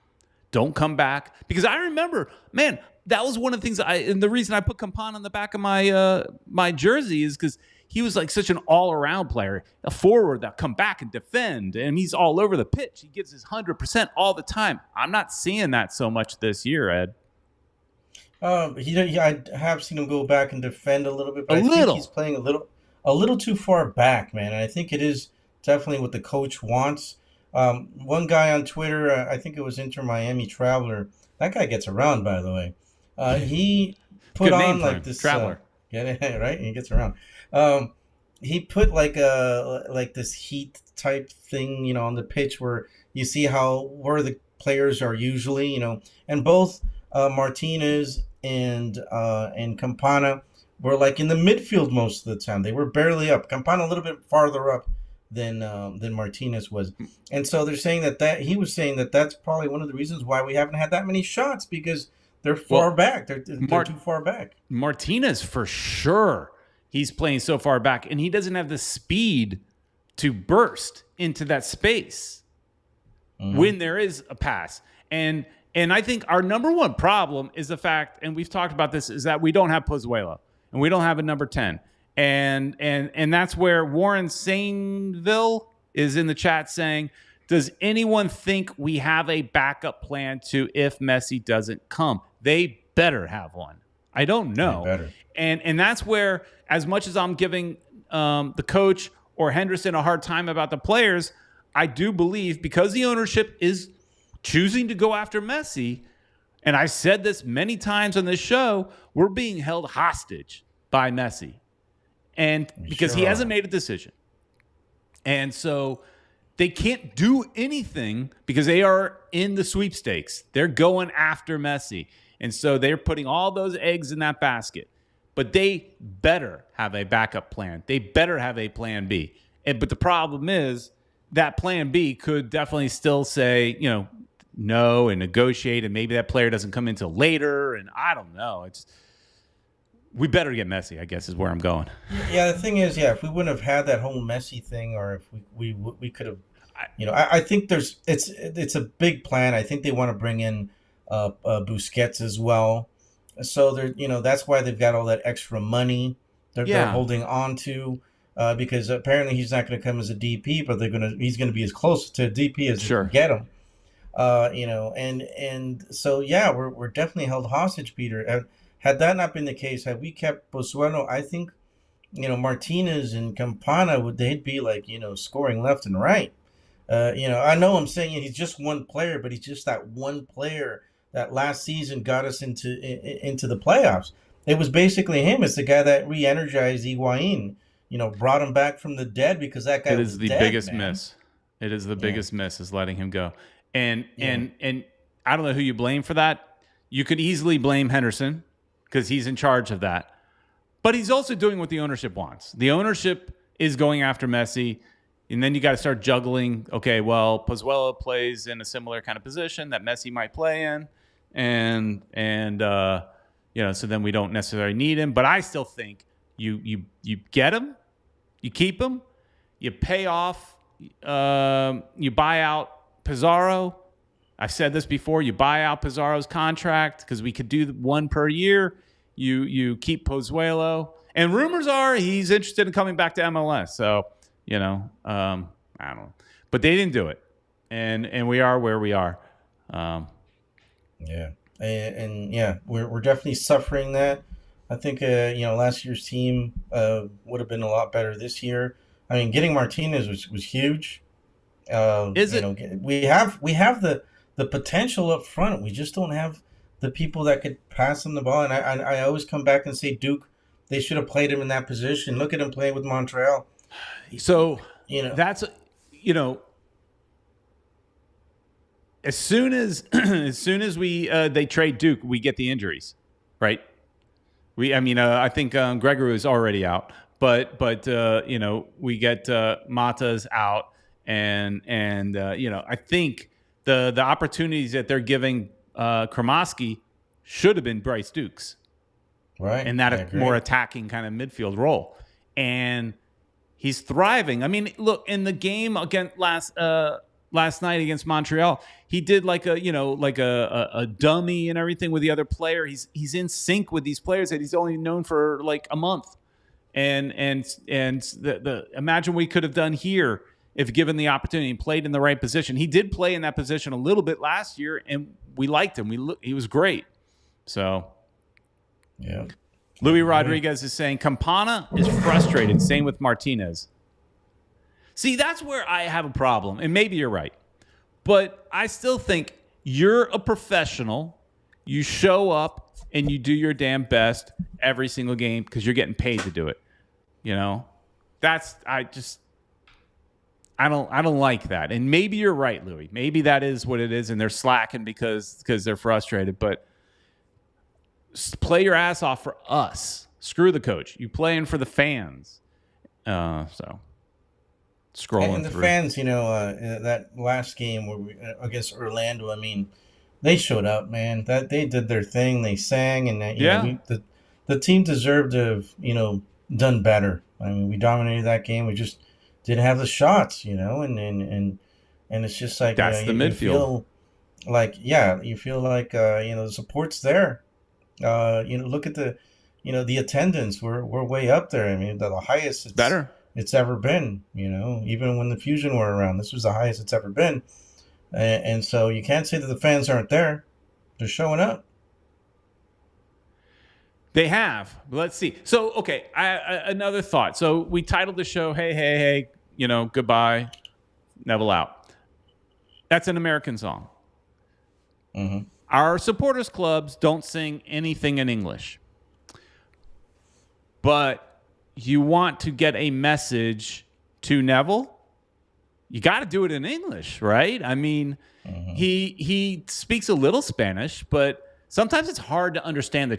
A: Don't come back. Because I remember, man, that was one of the things and the reason I put Campana on the back of my jersey is because he was like such an all-around player, a forward that come back and defend, and he's all over the pitch. He gives his 100% all the time. I'm not seeing that so much this year, Ed.
B: I have seen him go back and defend a little bit, but I think he's playing a little too far back, man. And I think it is definitely what the coach wants. One guy on Twitter, I think it was Inter Miami Traveler. That guy gets around, by the way. He put on like this Traveler. Right? He gets around. He put like this heat type thing, on the pitch where you see where the players are usually, and both Martinez and Campana were like in the midfield most of the time. They were barely up. Campana a little bit farther up than Martinez was, and so they're saying that he was saying that that's probably one of the reasons why we haven't had that many shots because they're far back. They're too far back.
A: Martinez for sure. He's playing so far back, and he doesn't have the speed to burst into that space when there is a pass. And I think our number one problem is the fact, and we've talked about this, is that we don't have Pozuelo, and we don't have a number 10. And that's where Warren Sainville is in the chat saying, does anyone think we have a backup plan if Messi doesn't come? They better have one. I don't know. And that's where, as much as I'm giving the coach or Henderson a hard time about the players, I do believe because the ownership is choosing to go after Messi, and I said this many times on this show, we're being held hostage by Messi. And because he hasn't made a decision. And so they can't do anything because they are in the sweepstakes. They're going after Messi. And so they're putting all those eggs in that basket. But they better have a backup plan. They better have a plan B. But the problem is that plan B could definitely still say, no and negotiate, and maybe that player doesn't come in until later. And I don't know. We better get Messi, I guess, is where I'm going.
B: Yeah, the thing is, if we wouldn't have had that whole Messi thing, or if we could have, I think it's a big plan. I think they want to bring in Busquets as well. So that's why they've got all that extra money they're holding on to, because apparently he's not going to come as a DP, but he's going to be as close to a DP as you can get him. And so we're definitely held hostage, Peter. Had that not been the case, had we kept Pozuelo, I think, Martinez and Campana they'd be like, scoring left and right. I know I'm saying he's just one player, but he's just that one player that last season got us into the playoffs. It was basically him. It's the guy that re-energized Higuain, brought him back from the dead because that guy was dead. It is the
A: biggest miss. It is the biggest miss is letting him go. And I don't know who you blame for that. You could easily blame Henderson because he's in charge of that. But he's also doing what the ownership wants. The ownership is going after Messi. And then you got to start juggling. Okay, well, Pozuelo plays in a similar kind of position that Messi might play in. And so then we don't necessarily need him. But I still think you get him, you keep him, you pay off, you buy out Pizarro. I've said this before. You buy out Pizarro's contract because we could do one per year. You keep Pozuelo. And rumors are he's interested in coming back to MLS. So, I don't know. But they didn't do it. And we are where we are.
B: We're definitely suffering that. I think, last year's team would have been a lot better this year. I mean, getting Martinez was huge. We have the potential up front. We just don't have the people that could pass him the ball. And I always come back and say Duke, they should have played him in that position. Look at him playing with Montreal.
A: So, that's, as soon as we they trade Duke, we get the injuries, right? I think Gregory is already out, but we get Mata's out, and I think the opportunities that they're giving Kremoski should have been Bryce Duke's,
B: right?
A: In that more attacking kind of midfield role, and he's thriving. I mean, look, in the game against last night against Montreal, he did like a dummy and everything with the other player. He's in sync with these players that he's only known for like a month. And the imagine what he could have done here if given the opportunity and played in the right position. He did play in that position a little bit last year, and we liked him. He was great. So,
B: yeah.
A: Louis Rodriguez is saying Campana is frustrated. Same with Martinez. See, that's where I have a problem, and maybe you're right. But I still think you're a professional. You show up and you do your damn best every single game because you're getting paid to do it. I don't like that. And maybe you're right, Louis. Maybe that is what it is, and they're slacking because they're frustrated. But play your ass off for us. Screw the coach. You playing for the fans. So scrolling
B: and the
A: through.
B: fans, that last game where against Orlando, I mean, they showed up, man. That they did their thing. They sang, and the team deserved to have, done better. I mean, we dominated that game. We just didn't have the shots, and it's just like
A: that's the midfield.
B: You feel like the support's there. Look at the attendance. We're way up there. I mean, the highest it's ever been. Even when the Fusion were around, this was the highest it's ever been. And so you can't say that the fans aren't there. They're showing up.
A: They have. Let's see. So, okay, another thought. So we titled the show, hey, goodbye, Neville out. That's an American song.
B: Mm-hmm.
A: Our supporters clubs don't sing anything in English. But you want to get a message to Neville, you got to do it in English, right? I mean, he speaks a little Spanish, but sometimes it's hard to understand the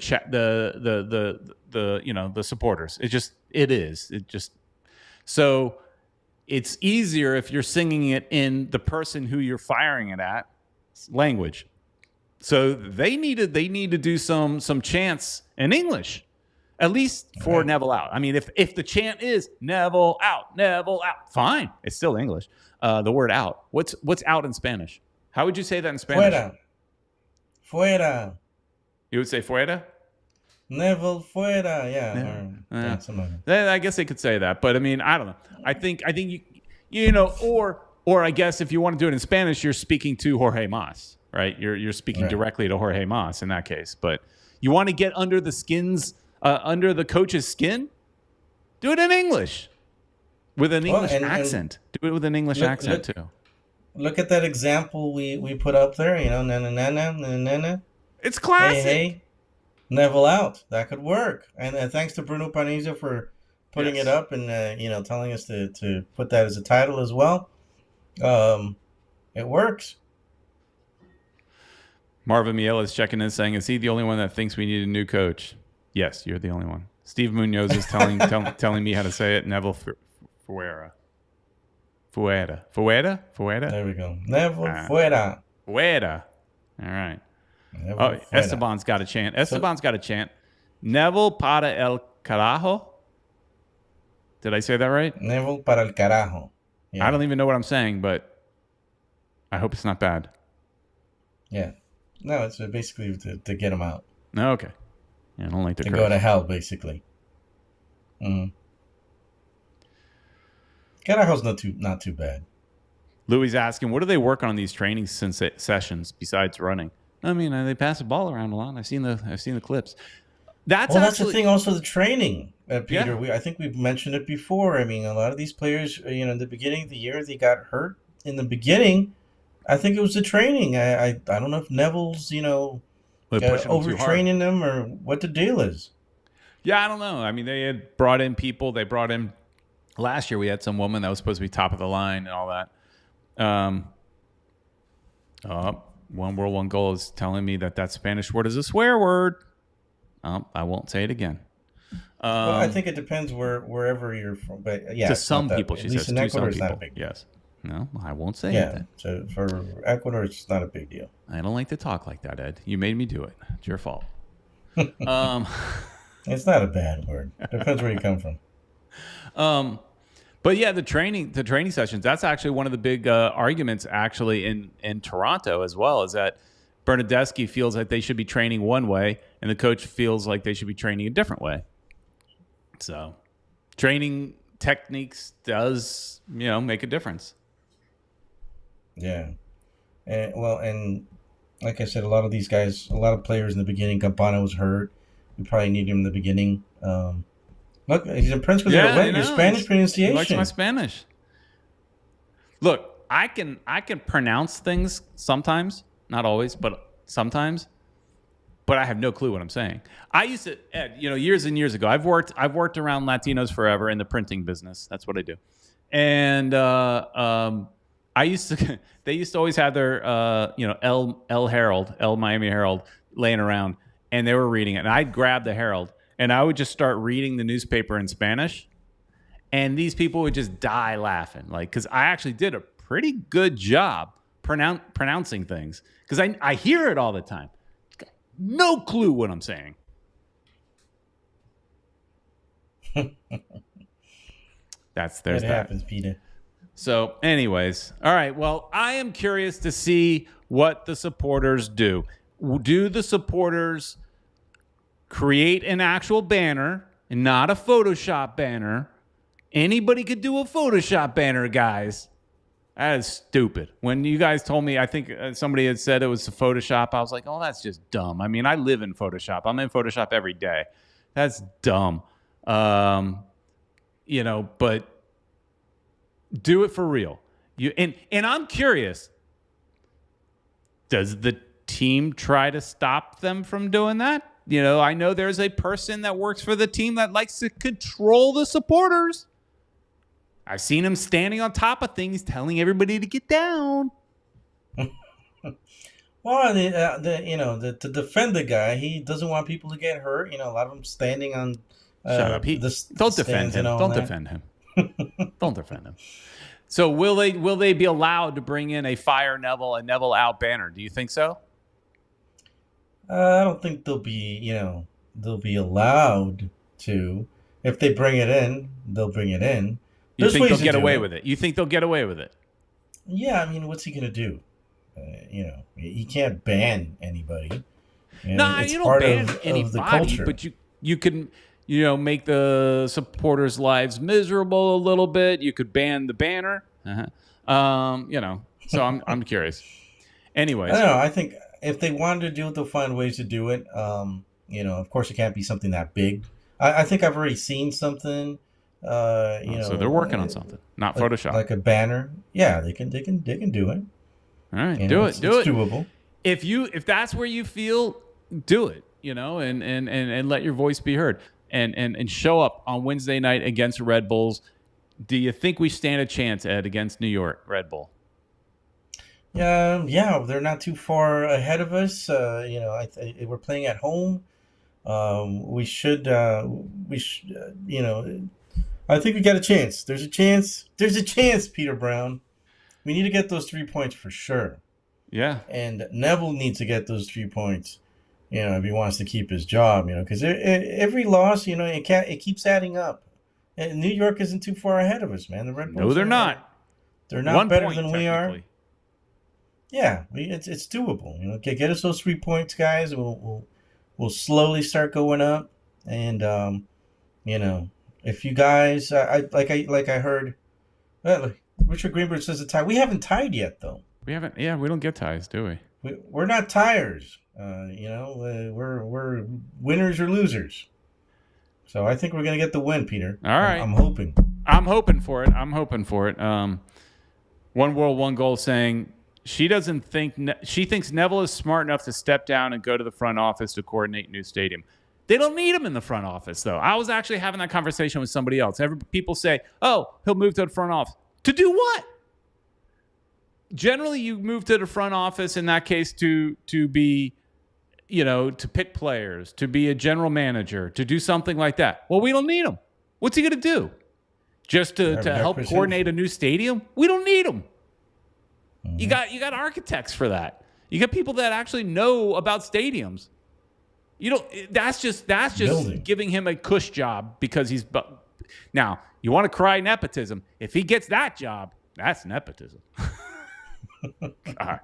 A: supporters. So it's easier if you're singing it in the person who you're firing it at language. So they need to do some chants in English, at least for Neville out. I mean, if the chant is Neville out, fine, it's still English. The word out. What's out in Spanish? How would you say that in Spanish?
B: Fuera.
A: You would say fuera?
B: Neville fuera, yeah.
A: I guess they could say that, but I mean, I don't know. I think or I guess if you want to do it in Spanish, you're speaking to Jorge Mas, right? You're speaking directly to Jorge Mas in that case. But you want to get under the coach's skin, do it in English with an English accent. Do it with an English accent too.
B: Look at that example we put up there. Na.
A: It's classic.
B: Hey, Neville out. That could work. And thanks to Bruno Paniza for putting it up and telling us to put that as a title as well. It works.
A: Marvin Miela is checking in saying, is he the only one that thinks we need a new coach? Yes, you're the only one. Steve Munoz is telling me how to say it. Neville Fuera.
B: There we go. Neville Fuera.
A: Fuera. All right. Fuera. Esteban's got a chant. Neville para el carajo. Did I say that right?
B: Neville para el carajo. Yeah.
A: I don't even know what I'm saying, but I hope it's not bad.
B: Yeah. No, it's basically to get him out.
A: No, okay. Yeah, I don't like the
B: to go to hell, basically. Carajo's not too bad.
A: Louis asking, what do they work on these training sessions besides running? I mean, they pass the ball around a lot. I've seen the clips. That's
B: the thing. Also, the training, Peter. Yeah. I think we've mentioned it before. I mean, a lot of these players, in the beginning of the year, they got hurt. In the beginning, I think it was the training. I don't know if Neville's, overtraining them or what the deal is.
A: Yeah, I don't know. I mean, they had brought in people. They brought in last year. We had some woman that was supposed to be top of the line and all that. One World, One Goal is telling me that Spanish word is a swear word. I won't say it again.
B: Well, I think it depends wherever you're from. But yeah,
A: to some people, she says. To some people,
B: not a big deal.
A: Yes. No, I won't say it.
B: Yeah,
A: then.
B: so for Ecuador, it's not a big deal.
A: I don't like to talk like that, Ed. You made me do it. It's your fault.
B: It's not a bad word. Depends where you come from.
A: But yeah, the training sessions, that's actually one of the big arguments actually in Toronto as well, is that Bernadeschi feels like they should be training one way and the coach feels like they should be training a different way. So training techniques does, make a difference.
B: Yeah. And like I said, a lot of these guys, a lot of players in the beginning, Campana was hurt. We probably need him in the beginning. Look, he's impressed with your Spanish pronunciation.
A: He likes my Spanish. Look, I can pronounce things sometimes, not always, but sometimes. But I have no clue what I'm saying. I used to, Ed, years and years ago. I've worked around Latinos forever in the printing business. That's what I do. And they used to always have their El Herald, El Miami Herald laying around, and they were reading it. And I'd grab the Herald. And I would just start reading the newspaper in Spanish, and these people would just die laughing, because I actually did a pretty good job pronouncing things, because I hear it all the time. No clue what I'm saying. There's that.
B: Happens, Peter.
A: So, anyways, all right. Well, I am curious to see what the supporters do. Do the supporters create an actual banner and not a Photoshop banner? Anybody could do a Photoshop banner, guys. That is stupid. When you guys told me, I think somebody had said it was a Photoshop, I was like, oh, that's just dumb. I mean, I live in Photoshop. I'm in Photoshop every day. That's dumb. But do it for real. And I'm curious, does the team try to stop them from doing that? I know there's a person that works for the team that likes to control the supporters. I've seen him standing on top of things, telling everybody to get down.
B: Well, to defend the guy, he doesn't want people to get hurt. A lot of them standing on.
A: Shut up! Don't defend him. Don't defend him. Don't defend him. So will they be allowed to bring in a Fire Neville, a Neville out banner? Do you think so?
B: I don't think they'll be allowed to. If they bring it in, they'll bring it in.
A: You think they'll get away with it? You think they'll get away with it?
B: Yeah, I mean, what's he gonna do? He can't ban anybody.
A: No, you don't ban anybody, but you can, make the supporters' lives miserable a little bit. You could ban the banner. So I'm curious. Anyways,
B: I don't know. I think if they wanted to do it, they'll find ways to do it. Of course, it can't be something that big. I think I've already seen something.
A: So they're working on something, not Photoshop,
B: like a banner. Yeah, they can do it.
A: All right, it's
B: doable.
A: If that's where you feel, do it. And let your voice be heard, and show up on Wednesday night against Red Bulls. Do you think we stand a chance, Ed, against New York Red Bull?
B: Yeah, they're not too far ahead of us. We're playing at home. We should. I think we got a chance. There's a chance, Peter Brown. We need to get those 3 points for sure.
A: Yeah.
B: And Neville needs to get those 3 points, if he wants to keep his job, because every loss, it keeps adding up. And New York isn't too far ahead of us, man. The Red Bulls.
A: No, they're not.
B: They're not
A: 1
B: better
A: point,
B: than we are. Yeah, it's doable. Okay, get us those 3 points, guys. We'll slowly start going up, and if you guys, I heard, Richard Greenberg says a tie. We haven't tied yet, though.
A: We haven't. Yeah, we don't get ties, do we?
B: We're not tiers. We're winners or losers. So I think we're gonna get the win, Peter.
A: All right.
B: I'm hoping.
A: I'm hoping for it. One World, One Goal saying she thinks Neville is smart enough to step down and go to the front office to coordinate new stadium. They don't need him in the front office, though. I was actually having that conversation with somebody else. People say, oh, he'll move to the front office. To do what? generally you move to the front office in that case to be, to pick players, to be a general manager, to do something like that. Well, we don't need him. What's he going to do? Just to help coordinate a new stadium? We don't need him. Mm-hmm. You got architects for that. You got people that actually know about stadiums. That's just giving him a cush job because he's. Now you want to cry nepotism. If he gets that job, that's nepotism. God.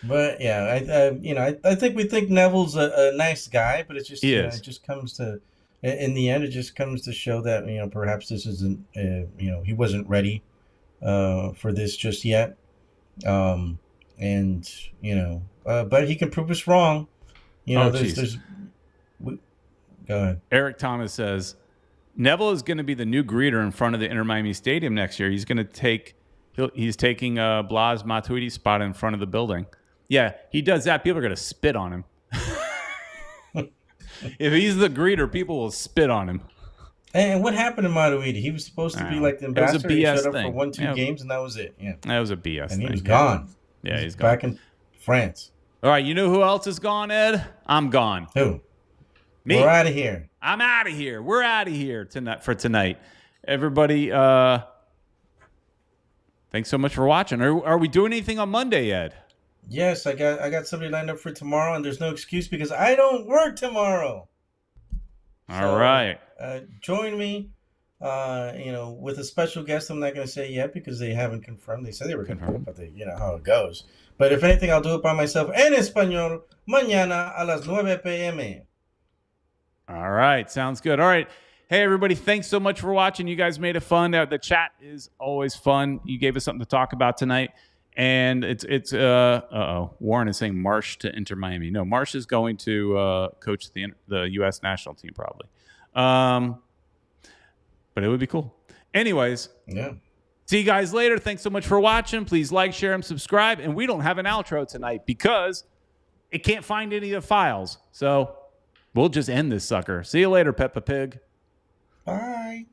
B: But yeah, I think we think Neville's a nice guy, but it's just it just comes to, in the end, it just comes to show that perhaps this isn't he wasn't ready for this just yet, but he can prove us wrong. Go ahead.
A: Eric Thomas says Neville is going to be the new greeter in front of the Inter Miami Stadium next year. He's taking Blas Matuidi's spot in front of the building. Yeah, he does that. People are going to spit on him. If he's the greeter, people will spit on him.
B: And what happened to Matuidi? He was supposed to be like the ambassador.
A: It was a BS
B: he showed
A: thing.
B: up for 1-2 games, and that was it. Yeah,
A: that was a BS thing.
B: And he was gone.
A: Yeah, he's gone.
B: Back in France.
A: All right, you know who else is gone, Ed? I'm gone.
B: Who?
A: Me.
B: We're out of here.
A: I'm out of here. We're out of here tonight. Everybody, thanks so much for watching. Are we doing anything on Monday, Ed?
B: Yes, I got somebody lined up for tomorrow, and there's no excuse because I don't work tomorrow.
A: All right.
B: Join me, with a special guest. I'm not going to say yet because they haven't confirmed. They said they were confirmed, but you know how it goes. But if anything, I'll do it by myself en español mañana a las 9 p.m.
A: All right. Sounds good. All right. Hey, everybody. Thanks so much for watching. You guys made it fun. The chat is always fun. You gave us something to talk about tonight. And it's Warren is saying Marsh to Inter Miami. No, Marsh is going to coach the U.S. national team probably. But it would be cool. Anyways.
B: Yeah.
A: See you guys later. Thanks so much for watching. Please like, share, and subscribe. And we don't have an outro tonight because it can't find any of the files. So we'll just end this sucker. See you later, Peppa Pig.
B: Bye.